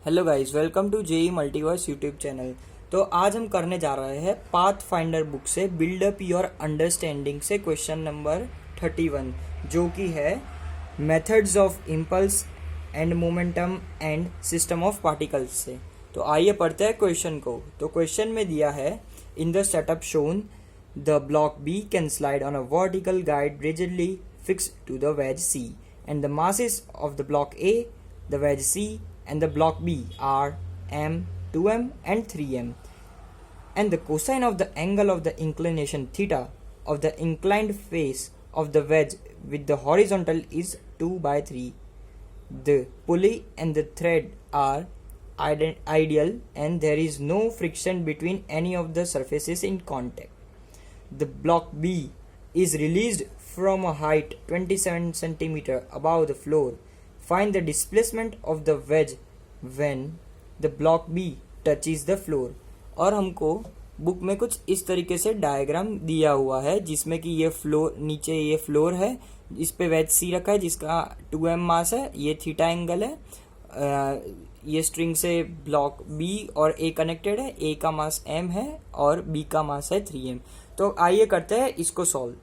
Hello guys, welcome to JEE multiverse YouTube channel. तो आज हम करने जा रहे हैं पाथ फाइंडर बुक से बिल्ड अप योर अंडरस्टैंडिंग से क्वेश्चन नंबर 31, जो कि है methods of impulse and momentum and system of particles से। तो आइए पढ़ते हैं क्वेश्चन को। तो क्वेश्चन में दिया है, in the setup shown the block B can slide on a vertical guide rigidly fixed to the wedge C, and the masses of the block A, the wedge C, and the block B are m, 2m, and 3m. And the cosine of the angle of the inclination theta of the inclined face of the wedge with the horizontal is 2 by 3. The pulley and the thread are ideal and there is no friction between any of the surfaces in contact. The block B is released from a height 27 cm above the floor. Find the displacement of the wedge when the block B touches the floor. और हमको book में कुछ इस तरीके से diagram दिया हुआ है, जिसमें कि ये फ्लोर, नीचे ये फ्लोर है, इस पे वेज सी रखा है जिसका 2m मास है, ये थीटा एंगल है, ये स्ट्रिंग से ब्लॉक बी और ए कनेक्टेड है, ए का मास m है और b का मास है 3m। तो आइए करते हैं इसको सॉल्व।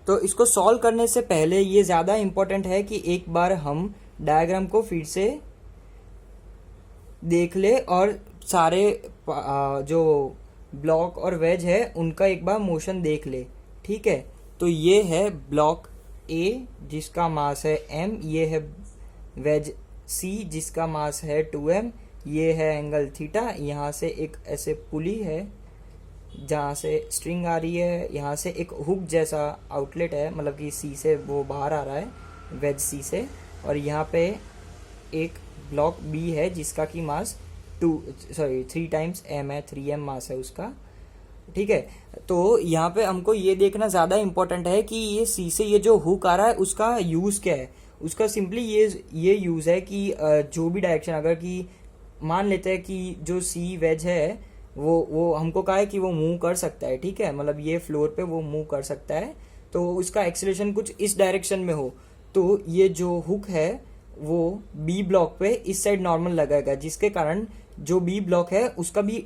तो इसको सॉल्व करने से पहले ये ज़्यादा इम्पोर्टेंट है कि एक बार हम डायग्राम को फिर से देख ले और सारे जो ब्लॉक और वेज है उनका एक बार मोशन देख ले। ठीक है, तो ये है ब्लॉक ए जिसका मास है m, ये है वेज सी जिसका मास है 2m, ये है एंगल थीटा, यहाँ से एक ऐसे पुली है जहाँ से स्ट्रिंग आ रही है, यहाँ से एक हुक जैसा आउटलेट है, मतलब कि सी से वो बाहर आ रहा है वेज सी से, और यहाँ पे एक ब्लॉक बी है जिसका कि मास 3 टाइम्स m है, 3m मास है उसका। ठीक है, तो यहाँ पे हमको ये देखना ज़्यादा इम्पोर्टेंट है कि ये सी से ये जो हुक आ रहा है उसका यूज़ क्या है। उसका सिंपली ये यूज़ है कि जो भी डायरेक्शन, अगर कि मान लेते हैं कि जो सी वेज है वो हमको कहा है कि वो मूव कर सकता है। ठीक है, मतलब ये फ्लोर पे वो मूव कर सकता है, तो उसका एक्सेलरेशन कुछ इस डायरेक्शन में हो, तो ये जो हुक है वो बी ब्लॉक पे इस साइड नॉर्मल लगाएगा, जिसके कारण जो बी ब्लॉक है उसका भी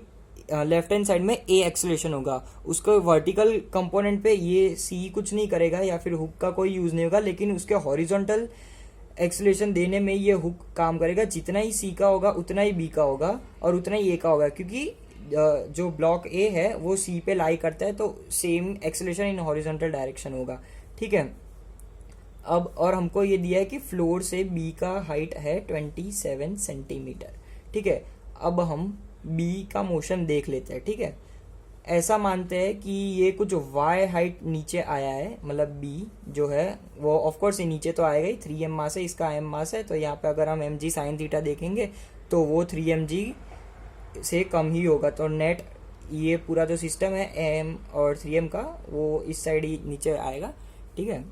लेफ्ट हैंड साइड में ए एक्सेलरेशन होगा। उसको वर्टिकल कंपोनेंट पे ये सी कुछ नहीं करेगा या फिर हुक का कोई यूज नहीं होगा, लेकिन उसके हॉरिजॉन्टल एक्सेलरेशन देने में ये हुक काम करेगा। जितना ही सी का होगा उतना ही बी का होगा और उतना ही ए का होगा, क्योंकि जो ब्लॉक ए है वो सी पे लाई करता है, तो same acceleration in horizontal direction होगा। ठीक है, अब और हमको ये दिया है कि फ्लोर से बी का हाइट है 27 सेंटीमीटर। ठीक है, अब हम बी का मोशन देख लेते हैं। ठीक है, ऐसा मानते हैं कि ये कुछ वाई हाइट नीचे आया है, मतलब बी जो है वो ऑफकोर्स ये नीचे तो आएगा ही, 3m मास है, इसका m मास है, तो यहाँ पे अगर हम mg साइन थीटा देखेंगे तो वो 3mg से कम ही होगा। तो नेट ये पूरा जो सिस्टम है m और 3m का वो इस साइड ही नीचे आएगा। ठीक है,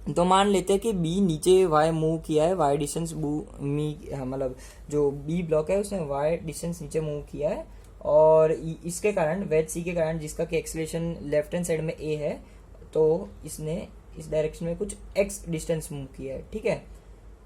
तो मान लेते हैं कि b नीचे y मूव किया है, y डिस्टेंस मतलब जो b ब्लॉक है उसने y डिस्टेंस नीचे मूव किया है, और इसके कारण वेज सी के कारण जिसका कि एक्सेलरेशन लेफ्ट हैंड साइड में a है, तो इसने इस डायरेक्शन में कुछ x डिस्टेंस मूव किया है। ठीक है,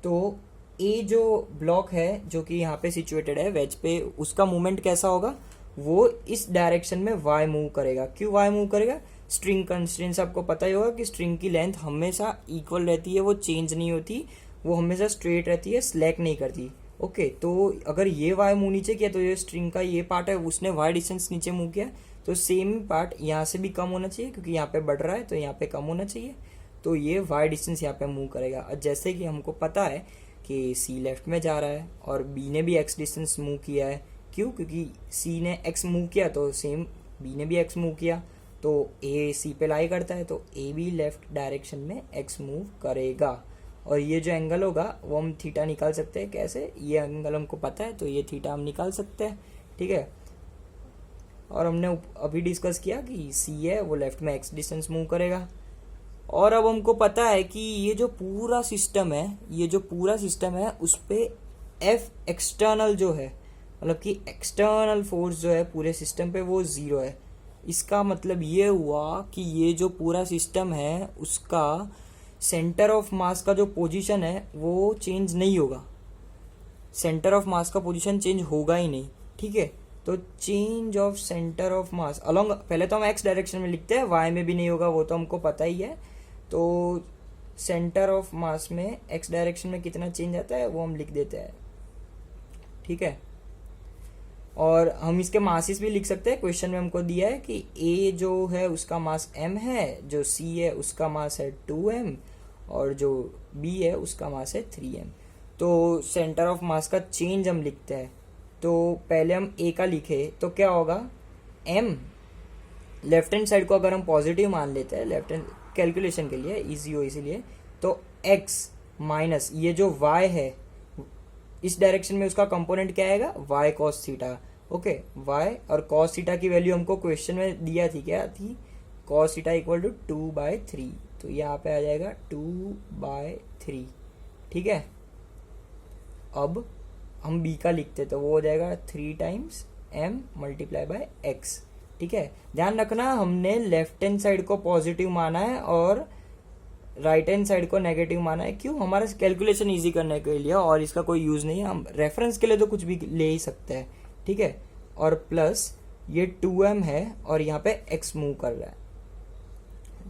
तो ए जो ब्लॉक है जो कि यहाँ पे सिचुएटेड है वेज पे, उसका मूवमेंट कैसा होगा, वो इस डायरेक्शन में वाई मूव करेगा। क्यों वाई मूव करेगा? स्ट्रिंग कंस्ट्रेंट्स आपको पता ही होगा कि स्ट्रिंग की लेंथ हमेशा इक्वल रहती है, वो चेंज नहीं होती, वो हमेशा स्ट्रेट रहती है, स्लैक नहीं करती। ओके, तो अगर ये वाई मूव नीचे किया तो ये स्ट्रिंग का ये पार्ट है उसने वाई डिस्टेंस नीचे मूव किया, तो सेम पार्ट यहाँ से भी कम होना चाहिए, क्योंकि यहाँ पे बढ़ रहा है तो यहाँ पे कम होना चाहिए, तो ये वाई डिस्टेंस यहाँ पे मूव करेगा। और जैसे कि हमको पता है कि सी लेफ्ट में जा रहा है और बी ने भी एक्स डिस्टेंस मूव किया है। क्यों? क्योंकि सी ने एक्स मूव किया तो सेम बी ने भी एक्स मूव किया, तो ए सी पे लाई करता है, तो ए भी लेफ्ट डायरेक्शन में एक्स मूव करेगा। और ये जो एंगल होगा वो हम थीटा निकाल सकते हैं। कैसे? ये एंगल हमको पता है तो ये थीटा हम निकाल सकते हैं। ठीक है, और हमने अभी डिस्कस किया कि सी है वो लेफ्ट में एक्स डिस्टेंस मूव करेगा। और अब हमको पता है कि ये जो पूरा सिस्टम है उस पे एफ एक्सटर्नल जो है, मतलब कि एक्सटर्नल फोर्स जो है पूरे सिस्टम पे वो 0 है। इसका मतलब ये हुआ कि ये जो पूरा सिस्टम है उसका सेंटर ऑफ मास का जो पोजीशन है वो चेंज नहीं होगा। सेंटर ऑफ मास का पोजीशन चेंज होगा ही नहीं, ठीक है। तो change of centre of mass along, पहले तो हम एक्स डायरेक्शन में लिखते हैं, वाई में भी नहीं होगा, वो तो हमको पता ही है। तो सेंटर ऑफ मास में एक्स डायरेक्शन में कितना चेंज आता है वो हम लिख देते हैं, ठीक है। और हम इसके मासेस भी लिख सकते हैं, क्वेश्चन में हमको दिया है कि ए जो है उसका मास m है, जो c है उसका मास है 2m, और जो b है उसका मास है 3m। तो सेंटर ऑफ मास का चेंज हम लिखते हैं, तो पहले हम a का लिखे तो क्या होगा, m लेफ्ट हैंड साइड को अगर हम पॉजिटिव मान लेते हैं, लेफ्ट हैंड कैलकुलेशन के लिए इजी हो इसीलिए, तो x माइनस ये जो y है इस डायरेक्शन में उसका कंपोनेंट क्या आएगा, y cos theta, okay. y और cos थीटा की वैल्यू हमको क्वेश्चन में दिया थी, क्या थी, cos थीटा इक्वल टू 2/3, तो यहाँ पे आ जाएगा 2/3, ठीक है। अब हम b का लिखते तो वो हो जाएगा 3 times m multiply by x, ठीक है। ध्यान रखना हमने लेफ्ट हैंड साइड को पॉजिटिव माना है और राइट हैंड साइड को नेगेटिव माना है, क्यों, हमारा कैलकुलेशन इजी करने के लिए, और इसका कोई यूज नहीं है, हम रेफरेंस के लिए तो कुछ भी ले ही सकते हैं, ठीक है। और प्लस ये 2m है और यहाँ पे x मूव कर रहा है,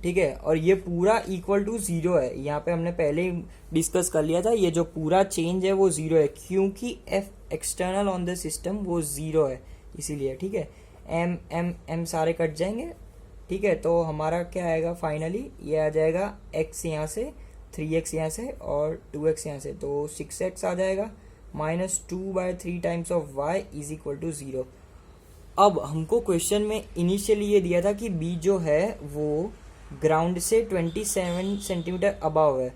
ठीक है। और ये पूरा इक्वल टू 0 है, यहाँ पे हमने पहले ही डिस्कस कर लिया था, ये जो पूरा चेंज है वो 0 है, क्योंकि f external on the system वो 0 है इसीलिए, ठीक है। m m m सारे कट जाएंगे, ठीक है। तो हमारा क्या आएगा फाइनली, ये आ जाएगा x यहाँ से, 3x यहाँ से और 2x यहाँ से, तो 6x आ जाएगा, minus 2/3 times of y is equal to 0। अब हमको क्वेश्चन में इनिशियली ये दिया था कि b जो है वो ग्राउंड से 27 सेंटीमीटर अबव है,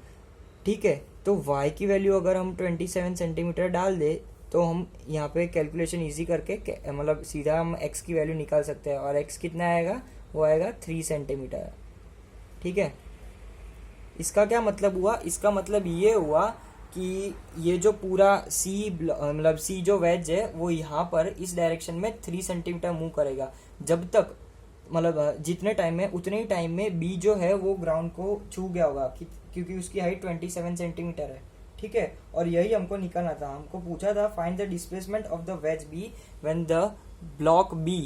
ठीक है। तो y की वैल्यू अगर हम 27 सेंटीमीटर डाल दे तो हम यहाँ पे कैलकुलेशन इजी करके मतलब सीधा हम x की वैल्यू निकाल सकते हैं, और x कितना आएगा, वो आएगा 3 सेंटीमीटर, ठीक है। इसका क्या मतलब हुआ, इसका मतलब ये हुआ कि ये जो पूरा c मतलब c जो वेज है वो यहाँ पर इस डायरेक्शन में 3 सेंटीमीटर मूव करेगा, जब तक मतलब जितने टाइम में उतने ही टाइम में b जो है वो ग्राउंड को छू गया होगा, क्योंकि उसकी हाइट 27 सेंटीमीटर है, ठीक है। और यही हमको निकालना था, हमको पूछा था find the displacement of the ways b when the block b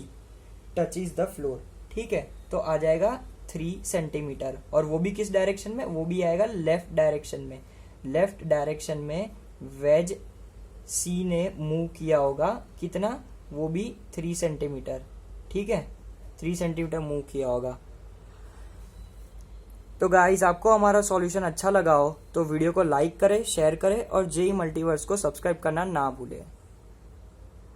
touches the floor, ठीक है। तो आ जाएगा 3 सेंटीमीटर, और वो भी किस डायरेक्शन में, वो भी आएगा लेफ्ट डायरेक्शन में। लेफ्ट डायरेक्शन में वेज सी ने मूव किया होगा कितना, वो भी 3 सेंटीमीटर, ठीक है, 3 सेंटीमीटर मूव किया होगा। तो गाइस आपको हमारा सॉल्यूशन अच्छा लगा हो तो वीडियो को लाइक करें, शेयर करें और जेई मल्टीवर्स को सब्सक्राइब करना ना भूलें।